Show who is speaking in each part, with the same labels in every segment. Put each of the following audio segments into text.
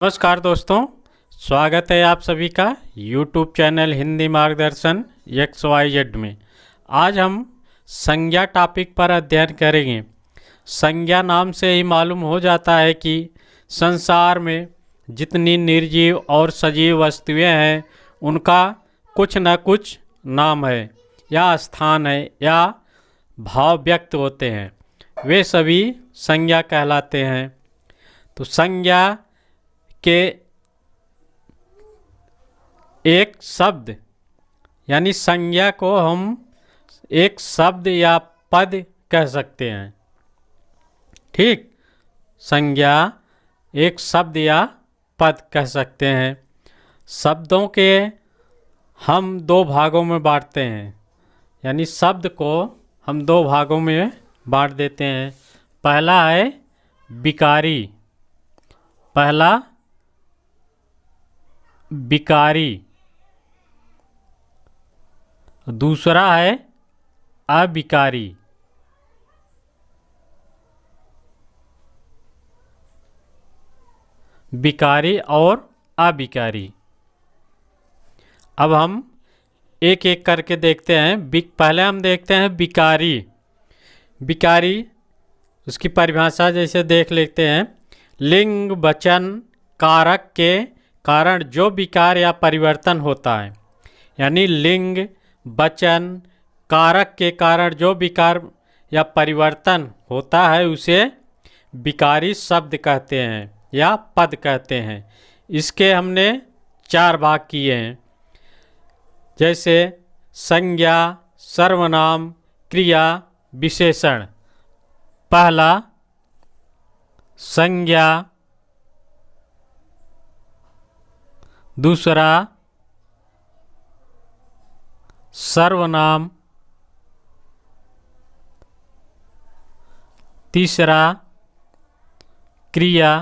Speaker 1: नमस्कार दोस्तों, स्वागत है आप सभी का YouTube चैनल हिंदी मार्गदर्शन XYZ में। आज हम संज्ञा टॉपिक पर अध्ययन करेंगे। संज्ञा नाम से ही मालूम हो जाता है कि संसार में जितनी निर्जीव और सजीव वस्तुएं हैं उनका कुछ न कुछ नाम है या स्थान है या भाव व्यक्त होते हैं, वे सभी संज्ञा कहलाते हैं। तो संज्ञा के एक शब्द यानी संज्ञा को हम एक शब्द या पद कह सकते हैं। ठीक, संज्ञा एक शब्द या पद कह सकते हैं। शब्दों के हम दो भागों में बांटते हैं, यानी शब्द को हम दो भागों में बांट देते हैं। पहला है विकारी, पहला विकारी, दूसरा है अविकारी। विकारी और अविकारी। अब हम एक एक करके देखते हैं। पहले हम देखते हैं विकारी। विकारी, उसकी परिभाषा जैसे देख लेते हैं। लिंग वचन कारक के कारण जो विकार या परिवर्तन होता है, यानी लिंग वचन कारक के कारण जो विकार या परिवर्तन होता है उसे विकारी शब्द कहते हैं या पद कहते हैं। इसके हमने चार भाग किए हैं, जैसे संज्ञा, सर्वनाम, क्रिया, विशेषण। पहला संज्ञा, दूसरा सर्वनाम, तीसरा क्रिया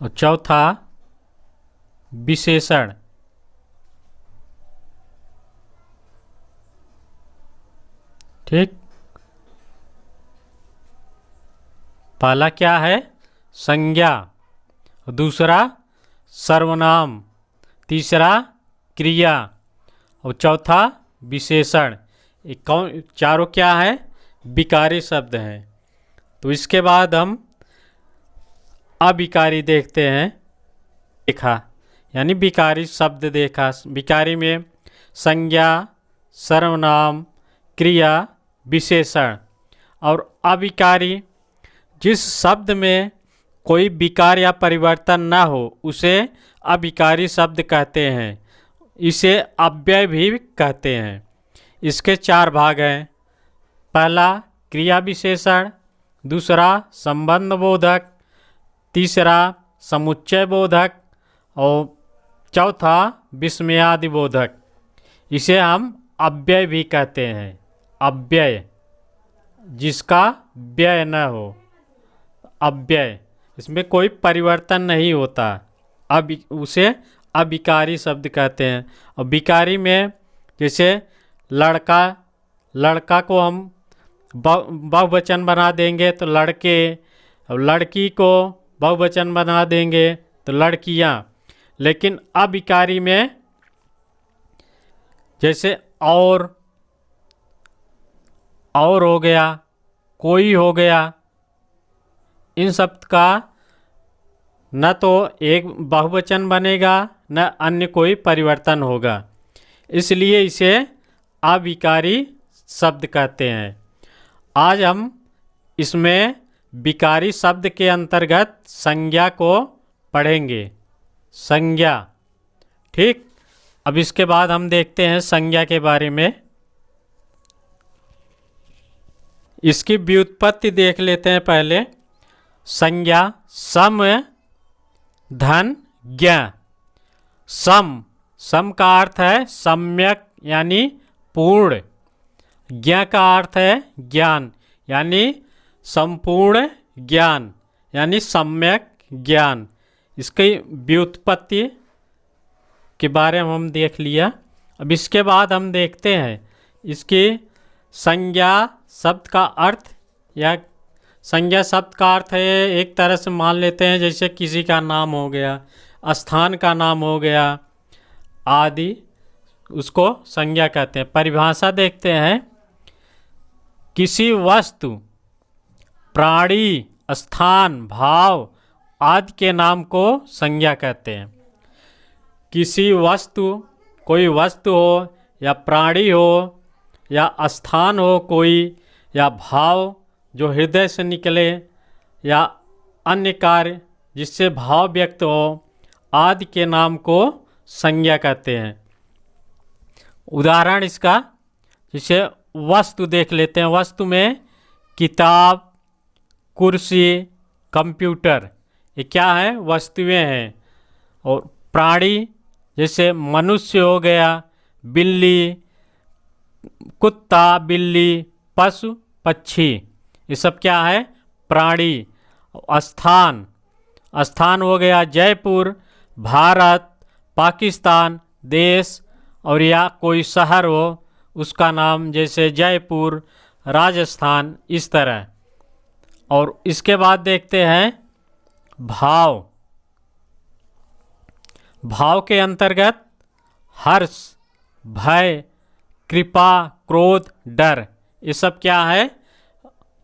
Speaker 1: और चौथा विशेषण। ठीक, पहला क्या है? संज्ञा, दूसरा सर्वनाम, तीसरा क्रिया और चौथा विशेषण। चारों क्या है? विकारी शब्द हैं। तो इसके बाद हम अविकारी देखते हैं। देखा यानी विकारी शब्द देखा। विकारी में संज्ञा, सर्वनाम, क्रिया, विशेषण। और अविकारी, जिस शब्द में कोई विकार या परिवर्तन ना हो उसे अविकारी शब्द कहते हैं। इसे अव्यय भी कहते हैं। इसके चार भाग हैं। पहला क्रिया विशेषण, दूसरा संबंध बोधक, तीसरा समुच्चय बोधक और चौथा विस्मयादि बोधक। इसे हम अव्यय भी कहते हैं। अव्यय, जिसका व्यय न हो, अव्यय, इसमें कोई परिवर्तन नहीं होता, अब उसे अविकारी शब्द कहते हैं। और विकारी में जैसे लड़का, लड़का को हम बहुवचन बना देंगे तो लड़के, और लड़की को बहुवचन बना देंगे तो लड़कियां। लेकिन अविकारी में जैसे और हो गया, कोई हो गया, इन शब्द का न तो एक बहुवचन बनेगा न अन्य कोई परिवर्तन होगा, इसलिए इसे अविकारी शब्द कहते हैं। आज हम इसमें विकारी शब्द के अंतर्गत संज्ञा को पढ़ेंगे। संज्ञा, ठीक। अब इसके बाद हम देखते हैं संज्ञा के बारे में। इसकी व्युत्पत्ति देख लेते हैं पहले। संज्ञा, सम धन ज्ञ। सम का अर्थ है सम्यक यानी पूर्ण। ज्ञ का अर्थ है ज्ञान, यानी संपूर्ण ज्ञान यानी सम्यक ज्ञान। इसकी व्युत्पत्ति के बारे में हम देख लिया। अब इसके बाद हम देखते हैं इसकी संज्ञा शब्द का अर्थ या संज्ञा शब्द का अर्थ है, एक तरह से मान लेते हैं जैसे किसी का नाम हो गया, स्थान का नाम हो गया आदि, उसको संज्ञा कहते हैं। परिभाषा देखते हैं, किसी वस्तु, प्राणी, स्थान, भाव आदि के नाम को संज्ञा कहते हैं। किसी वस्तु, कोई वस्तु हो या प्राणी हो या स्थान हो कोई, या भाव जो हृदय से निकले, या अन्य कार्य जिससे भाव व्यक्त हो आदि के नाम को संज्ञा कहते हैं। उदाहरण इसका, जैसे वस्तु देख लेते हैं। वस्तु में किताब, कुर्सी, कंप्यूटर, ये क्या है? वस्तुएं हैं। और प्राणी जैसे मनुष्य हो गया, बिल्ली, कुत्ता, बिल्ली, पशु, पक्षी, ये सब क्या है? प्राणी। स्थान, स्थान हो गया जयपुर, भारत, पाकिस्तान, देश, और या कोई शहर हो उसका नाम, जैसे जयपुर, राजस्थान, इस तरह। और इसके बाद देखते हैं भाव। भाव के अंतर्गत हर्ष, भय, कृपा, क्रोध, डर, ये सब क्या है?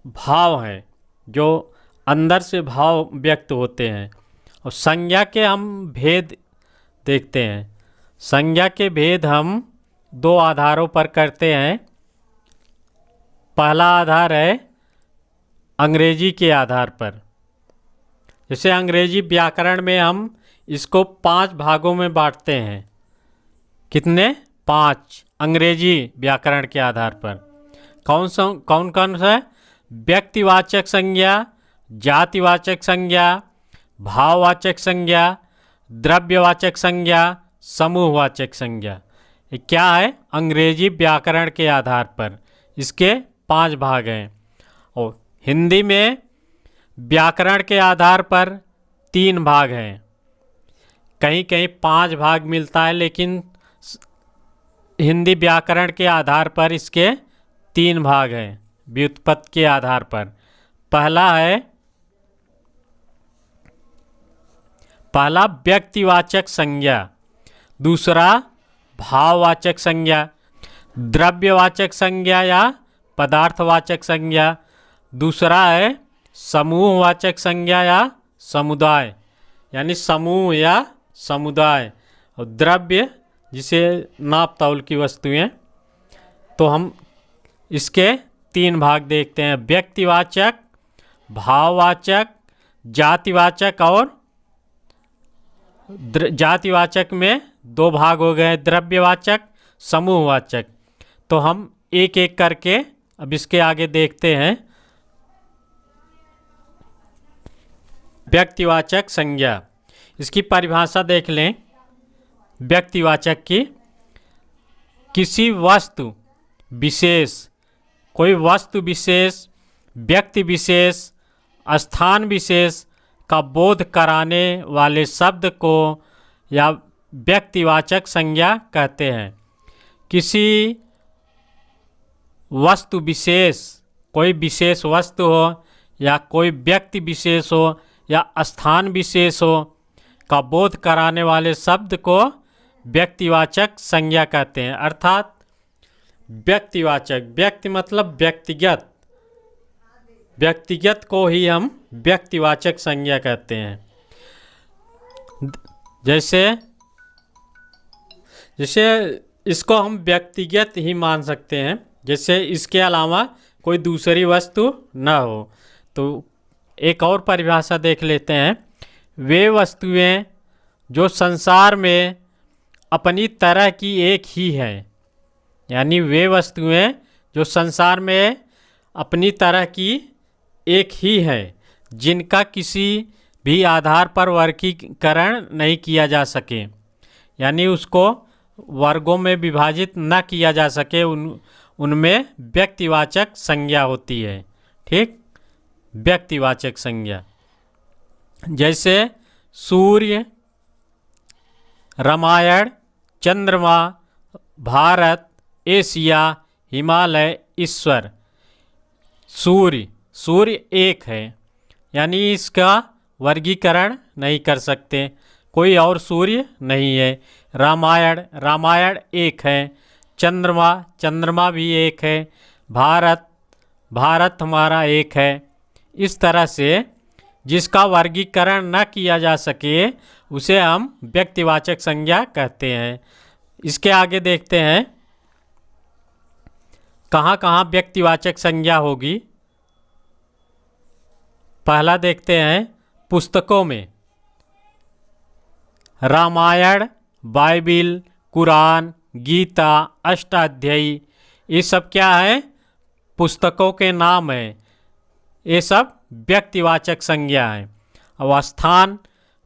Speaker 1: भाव है, जो अंदर से भाव व्यक्त होते हैं। और संज्ञा के हम भेद देखते हैं। संज्ञा के भेद हम दो आधारों पर करते हैं। पहला आधार है अंग्रेजी के आधार पर। जैसे अंग्रेजी व्याकरण में हम इसको 5 भागों में बांटते हैं। कितने? 5 अंग्रेजी व्याकरण के आधार पर। कौन कौन सा? व्यक्तिवाचक संज्ञा, जातिवाचक संज्ञा, भाववाचक संज्ञा, द्रव्यवाचक संज्ञा, समूहवाचक संज्ञा। ये क्या है? अंग्रेजी व्याकरण के आधार पर इसके 5 भाग हैं। और हिंदी में व्याकरण के आधार पर 3 भाग हैं। कहीं कहीं 5 भाग मिलता है, लेकिन हिंदी व्याकरण के आधार पर इसके 3 भाग हैं व्युत्पत्ति के आधार पर। पहला व्यक्तिवाचक संज्ञा, दूसरा भाववाचक संज्ञा, द्रव्यवाचक संज्ञा या पदार्थवाचक संज्ञा, दूसरा है समूहवाचक संज्ञा या समुदाय, यानी समूह या समुदाय, और द्रव्य जिसे नाप तौल की वस्तुएं। तो हम इसके 3 भाग देखते हैं, व्यक्तिवाचक, भाववाचक, जातिवाचक। और जातिवाचक में 2 भाग हो गए, द्रव्यवाचक, समूहवाचक। तो हम एक एक करके अब इसके आगे देखते हैं। व्यक्तिवाचक संज्ञा, इसकी परिभाषा देख लें व्यक्तिवाचक की। किसी वस्तु विशेष, कोई वस्तु विशेष, व्यक्ति विशेष, स्थान विशेष का बोध कराने वाले शब्द को या व्यक्तिवाचक संज्ञा कहते हैं। किसी वस्तु विशेष, कोई विशेष वस्तु हो या कोई व्यक्ति विशेष हो या स्थान विशेष हो का बोध कराने वाले शब्द को व्यक्तिवाचक संज्ञा कहते हैं। अर्थात व्यक्तिवाचक, व्यक्ति मतलब व्यक्तिगत, व्यक्तिगत को ही हम व्यक्तिवाचक संज्ञा कहते हैं। जैसे इसको हम व्यक्तिगत ही मान सकते हैं, जैसे इसके अलावा कोई दूसरी वस्तु न हो। तो एक और परिभाषा देख लेते हैं, वे वस्तुएं जो संसार में अपनी तरह की एक ही है, यानी वे वस्तुएं जो संसार में अपनी तरह की एक ही है, जिनका किसी भी आधार पर वर्गीकरण नहीं किया जा सके, यानी उसको वर्गों में विभाजित न किया जा सके, उनमें व्यक्तिवाचक संज्ञा होती है। ठीक, व्यक्तिवाचक संज्ञा जैसे सूर्य, रामायण, चंद्रमा, भारत, एशिया, हिमालय, ईश्वर। सूर्य सूर्य एक है, यानी इसका वर्गीकरण नहीं कर सकते, कोई और सूर्य नहीं है। रामायण एक है। चंद्रमा भी एक है। भारत हमारा एक है। इस तरह से जिसका वर्गीकरण न किया जा सके उसे हम व्यक्तिवाचक संज्ञा कहते हैं। इसके आगे देखते हैं कहाँ कहाँ व्यक्तिवाचक संज्ञा होगी। पहला देखते हैं पुस्तकों में। रामायण, बाइबिल, कुरान, गीता, अष्टाध्यायी, ये सब क्या है? पुस्तकों के नाम हैं। ये सब व्यक्तिवाचक संज्ञा है। अब स्थान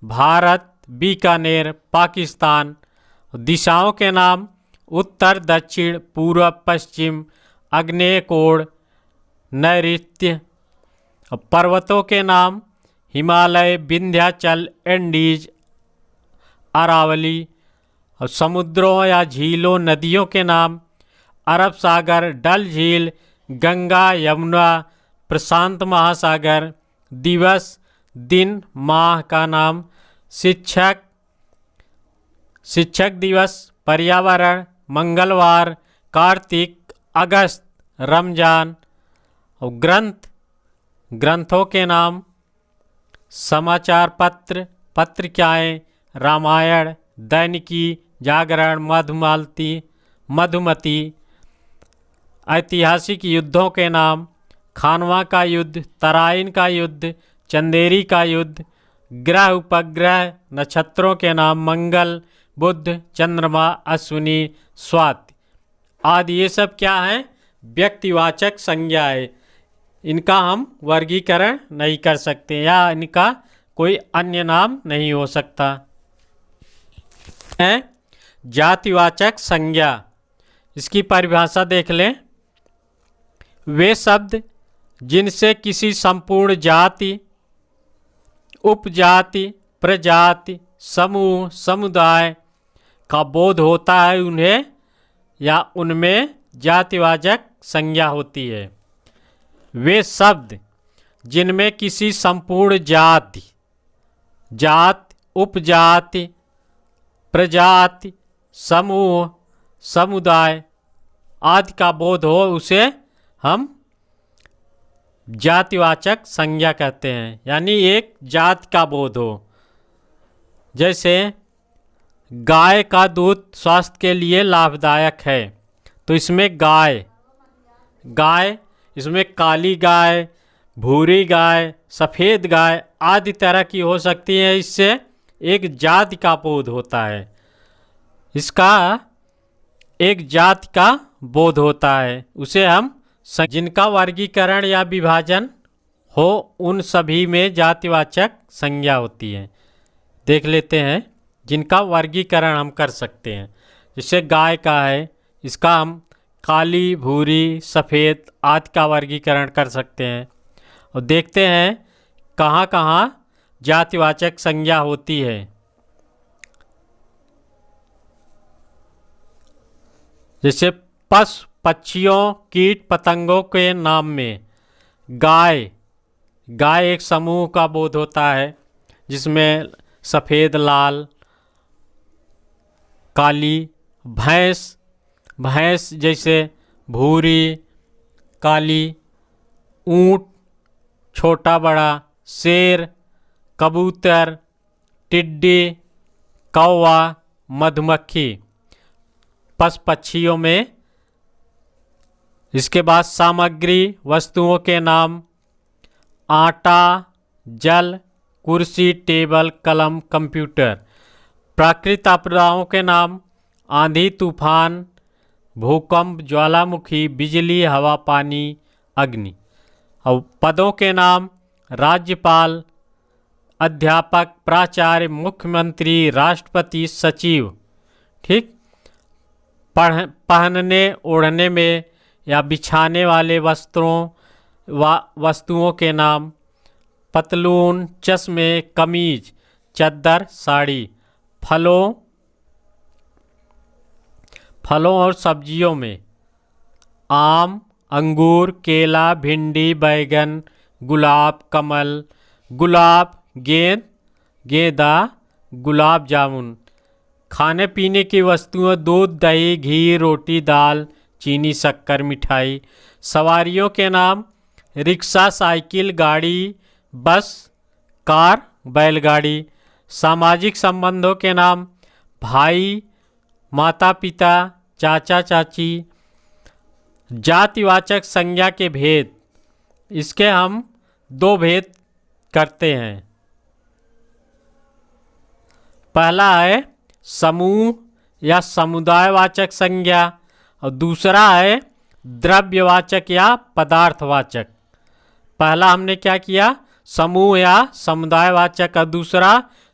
Speaker 1: भारत, बीकानेर, पाकिस्तान। दिशाओं के नाम उत्तर, दक्षिण, पूर्व, पश्चिम, आग्नेय कोण, नैऋत्य। पर्वतों के नाम हिमालय, विंध्याचल, एंडीज, अरावली। और समुद्रों या झीलों, नदियों के नाम अरब सागर, डल झील, गंगा, यमुना, प्रशांत महासागर। दिवस, दिन, माह का नाम शिक्षक दिवस, पर्यावरण, मंगलवार, कार्तिक, अगस्त, रमजान। और ग्रंथों के नाम समाचार पत्र, पत्रिकाएं, रामायण, दैनिकी, जागरण, मधुमती। ऐतिहासिक युद्धों के नाम खानवा का युद्ध, तराइन का युद्ध, चंदेरी का युद्ध। ग्रह उपग्रह, नक्षत्रों के नाम मंगल, बुध, चंद्रमा, अश्विनी, स्वाति आदि। ये सब क्या है? व्यक्तिवाचक संज्ञा है। इनका हम वर्गीकरण नहीं कर सकते या इनका कोई अन्य नाम नहीं हो सकता है। जातिवाचक संज्ञा, इसकी परिभाषा देख लें। वे शब्द जिनसे किसी संपूर्ण जाति, उपजाति, प्रजाति, समूह, समुदाय का बोध होता है, उन्हें या उनमें जातिवाचक संज्ञा होती है। वे शब्द जिनमें किसी संपूर्ण जाति, उपजाति, प्रजाति, समूह, समुदाय आदि का बोध हो, उसे हम जातिवाचक संज्ञा कहते हैं। यानी एक जात का बोध हो। जैसे गाय का दूध स्वास्थ्य के लिए लाभदायक है, तो इसमें गाय इसमें काली गाय, भूरी गाय, सफ़ेद गाय आदि तरह की हो सकती है। इससे एक जाति का बोध होता है। इसका एक जाति का बोध होता है, उसे हम जिनका वर्गीकरण या विभाजन हो उन सभी में जातिवाचक संज्ञा होती है। देख लेते हैं जिनका वर्गीकरण हम कर सकते हैं। जैसे गाय का है, इसका हम काली, भूरी, सफ़ेद आदि का वर्गीकरण कर सकते हैं। और देखते हैं कहाँ कहाँ जातिवाचक संज्ञा होती है। जैसे पशु पक्षियों, कीट पतंगों के नाम में गाय एक समूह का बोध होता है, जिसमें सफ़ेद, लाल, काली। भैंस जैसे भूरी, काली। ऊँट छोटा बड़ा। शेर, कबूतर, टिड्डी, कौवा, मधुमक्खी पशु पक्षियों में। इसके बाद सामग्री, वस्तुओं के नाम आटा, जल, कुर्सी, टेबल, कलम, कंप्यूटर। प्राकृतिक आपदाओं के नाम आंधी, तूफान, भूकंप, ज्वालामुखी, बिजली, हवा, पानी, अग्नि। और पदों के नाम राज्यपाल, अध्यापक, प्राचार्य, मुख्यमंत्री, राष्ट्रपति, सचिव। ठीक। पहनने ओढ़ने में या बिछाने वाले वस्तुओं के नाम पतलून, चश्मे, कमीज, चद्दर, साड़ी। फलों और सब्जियों में आम, अंगूर, केला, भिंडी, बैगन, गुलाब, कमल, गुलाब, गेंद, गेंदा, गुलाब जामुन। खाने पीने की वस्तुएं दूध, दही, घी, रोटी, दाल, चीनी, शक्कर, मिठाई। सवारियों के नाम रिक्शा, साइकिल, गाड़ी, बस, कार, बैलगाड़ी। सामाजिक संबंधों के नाम भाई, माता पिता, चाचा चाची। जातिवाचक संज्ञा के भेद, इसके हम दो भेद करते हैं। पहला है समूह या समुदायवाचक संज्ञा और दूसरा है द्रव्यवाचक या पदार्थवाचक। पहला हमने क्या किया, समूह या समुदायवाचक और दूसरा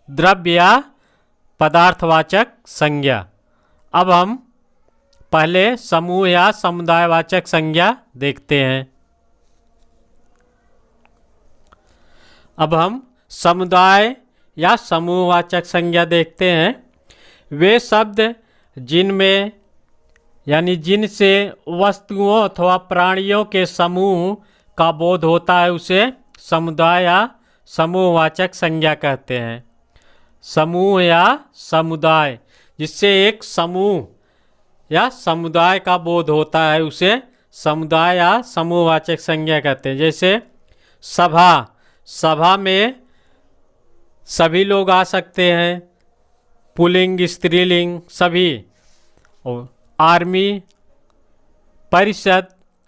Speaker 1: द्रव्य या पदार्थवाचक संज्ञा। अब हम पहले समूह या समुदायवाचक संज्ञा देखते हैं। अब हम समुदाय या समूहवाचक संज्ञा देखते हैं। वे शब्द जिनमें यानी जिनसे वस्तुओं अथवा प्राणियों के समूह का बोध होता है उसे समुदाय या समूहवाचक संज्ञा कहते हैं। समूह या समुदाय, जिससे एक समूह या समुदाय का बोध होता है उसे समुदाय या समूहवाचक संज्ञा कहते हैं। जैसे सभा, सभा में सभी लोग आ सकते हैं, पुल्लिंग स्त्रीलिंग सभी। और आर्मी, परिषद,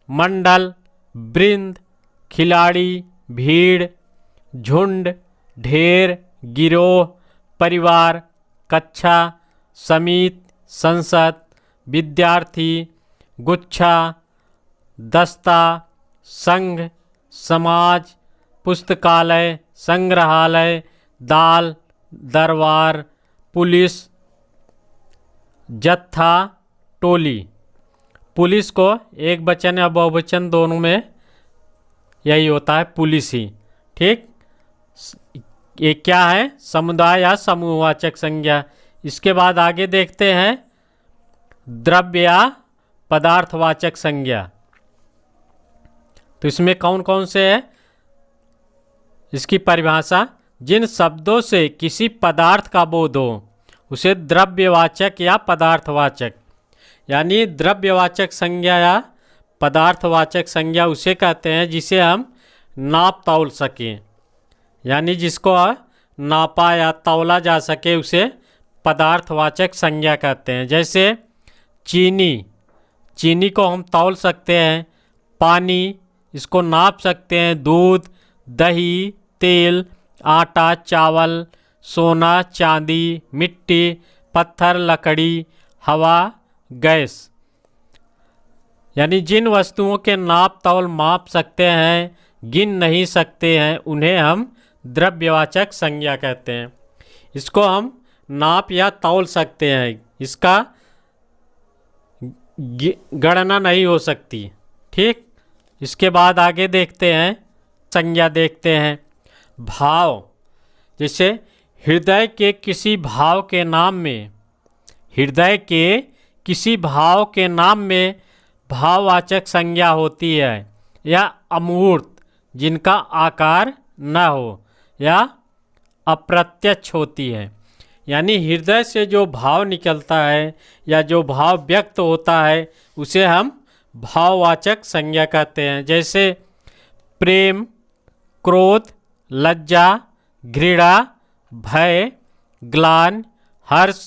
Speaker 1: मंडल, वृंद, खिलाड़ी, भीड़, झुंड, ढेर, गिरोह, परिवार, कक्षा, समिति, संसद, विद्यार्थी, गुच्छा, दस्ता, संघ, समाज, पुस्तकालय, संग्रहालय, दाल, दरबार, पुलिस, जत्था, टोली। पुलिस को एक वचन या बहुवचन दोनों में यही होता है, पुलिस ही। ठीक, ये क्या है, समुदाय या समूहवाचक संज्ञा। इसके बाद आगे देखते हैं द्रव्य या पदार्थवाचक संज्ञा। तो इसमें कौन कौन से है, इसकी परिभाषा, जिन शब्दों से किसी पदार्थ का बोध हो उसे द्रव्यवाचक या पदार्थवाचक, यानी द्रव्यवाचक संज्ञा या पदार्थवाचक संज्ञा उसे कहते हैं जिसे हम नाप तौल सकें, यानी जिसको नापा या तौला जा सके उसे पदार्थवाचक संज्ञा कहते हैं। जैसे चीनी, चीनी को हम तौल सकते हैं। पानी, इसको नाप सकते हैं। दूध, दही, तेल, आटा, चावल, सोना, चांदी, मिट्टी, पत्थर, लकड़ी, हवा, गैस। यानी जिन वस्तुओं के नाप तौल माप सकते हैं, गिन नहीं सकते हैं, उन्हें हम द्रव्यवाचक संज्ञा कहते हैं। इसको हम नाप या तौल सकते हैं, इसका गणना नहीं हो सकती। ठीक, इसके बाद आगे देखते हैं, संज्ञा देखते हैं। भाव, जैसे हृदय के किसी भाव के नाम में, हृदय के किसी भाव के नाम में भाववाचक संज्ञा होती है, या अमूर्त, जिनका आकार न हो या अप्रत्यक्ष होती है। यानी हृदय से जो भाव निकलता है या जो भाव व्यक्त होता है उसे हम भाववाचक संज्ञा कहते हैं। जैसे प्रेम, क्रोध, लज्जा, घृणा, भय, ग्लानि, हर्ष,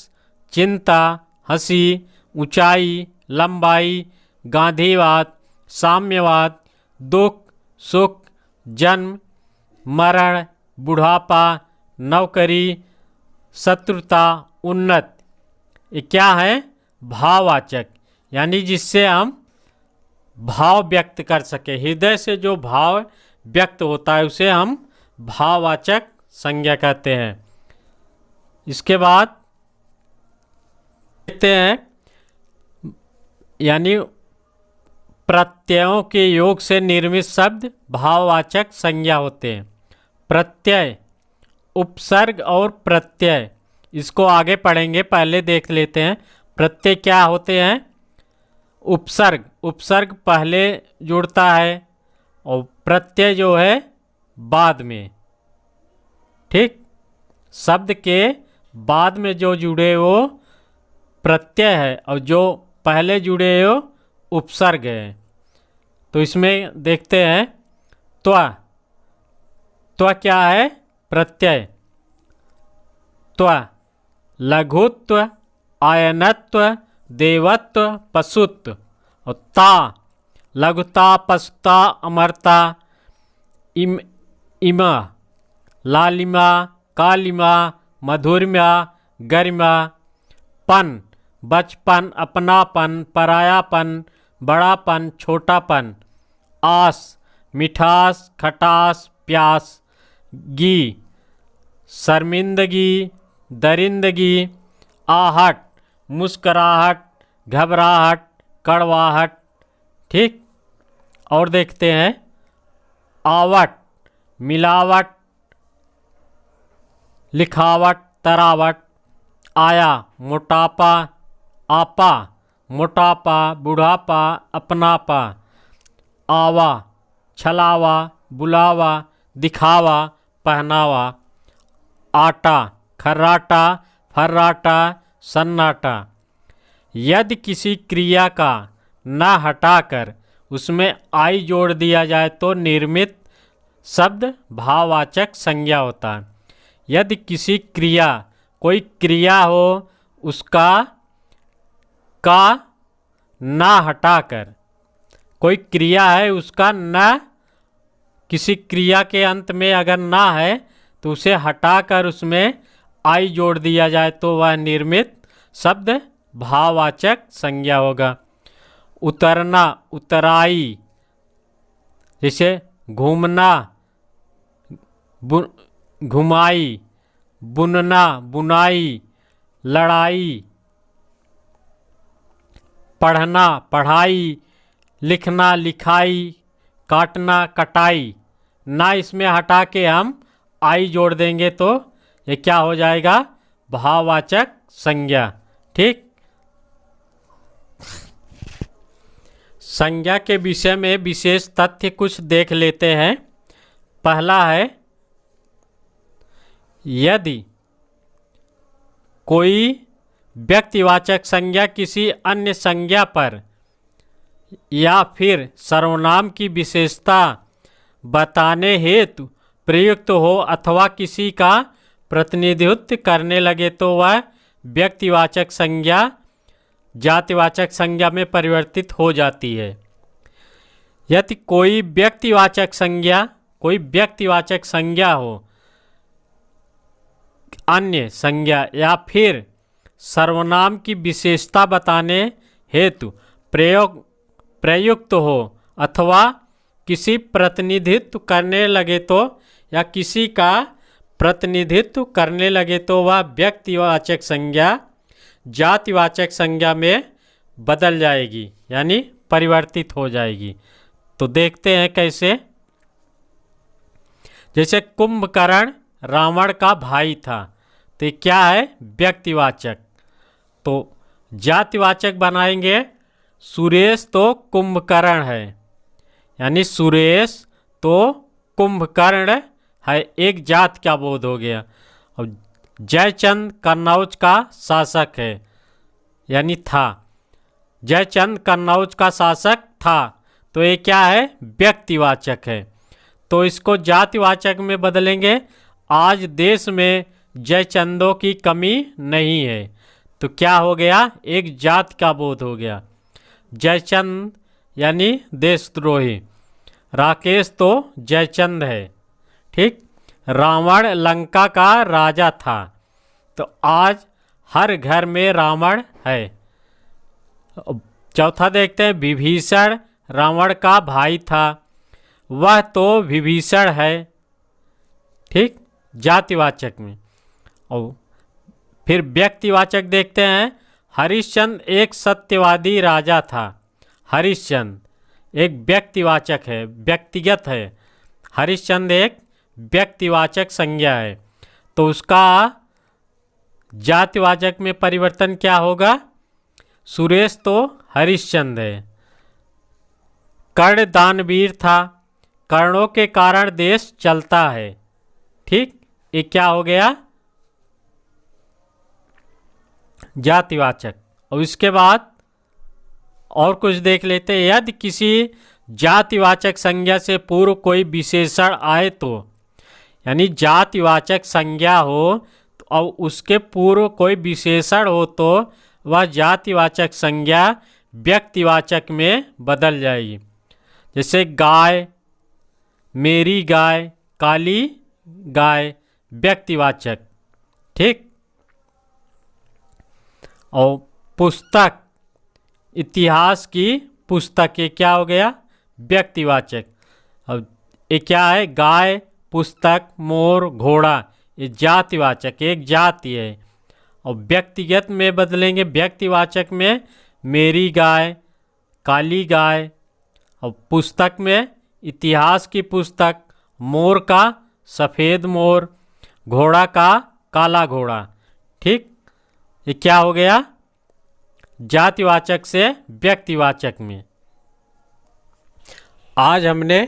Speaker 1: चिंता, हंसी, ऊंचाई, लंबाई, गांधीवाद, साम्यवाद, दुख, सुख, जन्म, मरण, बुढ़ापा, नौकरी, शत्रुता, उन्नत। ये क्या है, भाववाचक, यानी जिससे हम भाव व्यक्त कर सके। हृदय से जो भाव व्यक्त होता है उसे हम भाववाचक संज्ञा कहते हैं। इसके बाद देखते हैं, यानी प्रत्ययों के योग से निर्मित शब्द भाववाचक संज्ञा होते हैं। प्रत्यय, उपसर्ग और प्रत्यय, इसको आगे पढ़ेंगे, पहले देख लेते हैं प्रत्यय क्या होते हैं। उपसर्ग, उपसर्ग पहले जुड़ता है और प्रत्यय जो है बाद में। ठीक, शब्द के बाद में जो जुड़े वो प्रत्यय है और जो पहले जुड़े वो उपसर्ग है। तो इसमें देखते हैं त्वा। त्वा क्या है? प्रत्यय। त्वा लघुत्व, आयनत्व, देवत्व, पशुत्व। और ता लघुता, पशुता, अमरता, इमा, लालिमा, कालिमा, मधुरिमा, गरिमा। पन बचपन, अपनापन, परायापन, बड़ापन, छोटापन। आस मिठास, खटास, प्यास। गी शर्मिंदगी, दरिंदगी। आहट मुस्कराहट, घबराहट, कड़वाहट। ठीक, और देखते हैं आवट मिलावट, लिखावट, तरावट। आया मोटापा, आपा मोटापा, बुढ़ापा, अपनापा। आवा छलावा, बुलावा, दिखावा, पहनावा। आटा खर्राटा, फर्राटा, सन्नाटा। यदि किसी क्रिया का न हटाकर उसमें आई जोड़ दिया जाए तो निर्मित शब्द भाववाचक संज्ञा होता है। यदि किसी क्रिया, कोई क्रिया हो, उसका का ना हटाकर, कोई क्रिया है उसका ना, किसी क्रिया के अंत में अगर ना है तो उसे हटाकर उसमें आई जोड़ दिया जाए तो वह निर्मित शब्द भाववाचक संज्ञा होगा। उतरना, उतराई, जैसे घूमना, घुमाई, बुनना, बुनाई, लड़ाई। पढ़ना, पढ़ाई, लिखना, लिखाई, काटना, कटाई। ना इसमें हटा के हम आई जोड़ देंगे तो ये क्या हो जाएगा? भाववाचक संज्ञा। ठीक, संज्ञा के विषय में विशेष तथ्य कुछ देख लेते हैं। पहला है, यदि कोई व्यक्तिवाचक संज्ञा किसी अन्य संज्ञा पर या फिर सर्वनाम की विशेषता बताने हेतु प्रयुक्त हो अथवा किसी का प्रतिनिधित्व करने लगे तो वह व्यक्तिवाचक संज्ञा जातिवाचक संज्ञा में परिवर्तित हो जाती है। यदि कोई व्यक्तिवाचक संज्ञा हो अन्य संज्ञा या फिर सर्वनाम की विशेषता बताने हेतु प्रयुक्त हो अथवा किसी प्रतिनिधित्व करने लगे तो या किसी का प्रतिनिधित्व करने लगे तो वह व्यक्तिवाचक संज्ञा जातिवाचक संज्ञा में बदल जाएगी, यानी परिवर्तित हो जाएगी। तो देखते हैं कैसे। जैसे कुंभकर्ण रावण का भाई था, तो ये क्या है? व्यक्तिवाचक। तो जातिवाचक बनाएंगे, सुरेश तो कुंभकर्ण है, यानी सुरेश तो कुंभकर्ण है, एक जात का बोध हो गया। और जयचंद कन्नौज का शासक है, यानी था, जयचंद कन्नौज का शासक था, तो ये क्या है? व्यक्तिवाचक है। तो इसको जातिवाचक में बदलेंगे, आज देश में जयचंदों की कमी नहीं है, तो क्या हो गया? एक जात का बोध हो गया। जयचंद यानी देशद्रोही, राकेश तो जयचंद है। ठीक, रावण लंका का राजा था, तो आज हर घर में रावण है। चौथा देखते हैं, विभीषण रावण का भाई था, वह तो विभीषण है। ठीक, जातिवाचक में। और फिर व्यक्तिवाचक देखते हैं, हरिश्चंद्र एक सत्यवादी राजा था। हरिश्चंद्र एक व्यक्तिवाचक है, व्यक्तिगत है। हरिश्चंद्र एक व्यक्तिवाचक संज्ञा है, तो उसका जातिवाचक में परिवर्तन क्या होगा? सुरेश तो हरिश्चंद्र है। कर्ण दानवीर था, कारणों के कारण देश चलता है। ठीक, ये क्या हो गया? जातिवाचक। और इसके बाद और कुछ देख लेते हैं। यदि किसी जातिवाचक संज्ञा से पूर्व कोई विशेषण आए तो, यानी जातिवाचक संज्ञा हो और उसके पूर्व कोई विशेषण हो तो वह जातिवाचक संज्ञा व्यक्तिवाचक में बदल जाएगी। जैसे गाय, मेरी गाय, काली गाय, व्यक्तिवाचक। ठीक। और पुस्तक, इतिहास की पुस्तक, ये क्या हो गया? व्यक्तिवाचक। अब ये क्या है? गाय, पुस्तक, मोर, घोड़ा, ये जातिवाचक, एक जाति है। और व्यक्तिगत में बदलेंगे, व्यक्तिवाचक में मेरी गाय, काली गाय। और पुस्तक में इतिहास की पुस्तक, मोर का सफ़ेद मोर, घोड़ा का काला घोड़ा। ठीक, ये क्या हो गया? जातिवाचक से व्यक्तिवाचक में। आज हमने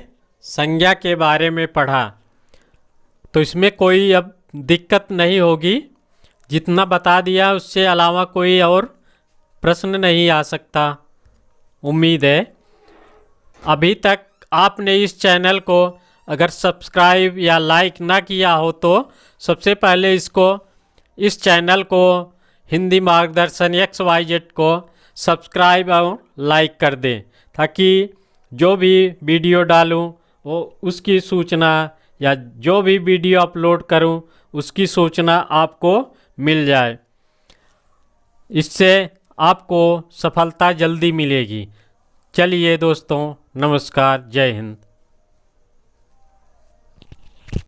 Speaker 1: संज्ञा के बारे में पढ़ा, तो इसमें कोई अब दिक्कत नहीं होगी। जितना बता दिया उससे अलावा कोई और प्रश्न नहीं आ सकता, उम्मीद है। अभी तक आपने इस चैनल को अगर सब्सक्राइब या लाइक ना किया हो तो सबसे पहले इस चैनल को हिंदी मार्गदर्शन XYZ को सब्सक्राइब और लाइक कर दें, ताकि जो भी वीडियो डालूं वो उसकी सूचना, या जो भी वीडियो अपलोड करूं उसकी सूचना आपको मिल जाए। इससे आपको सफलता जल्दी मिलेगी। चलिए दोस्तों, नमस्कार, जय हिंद।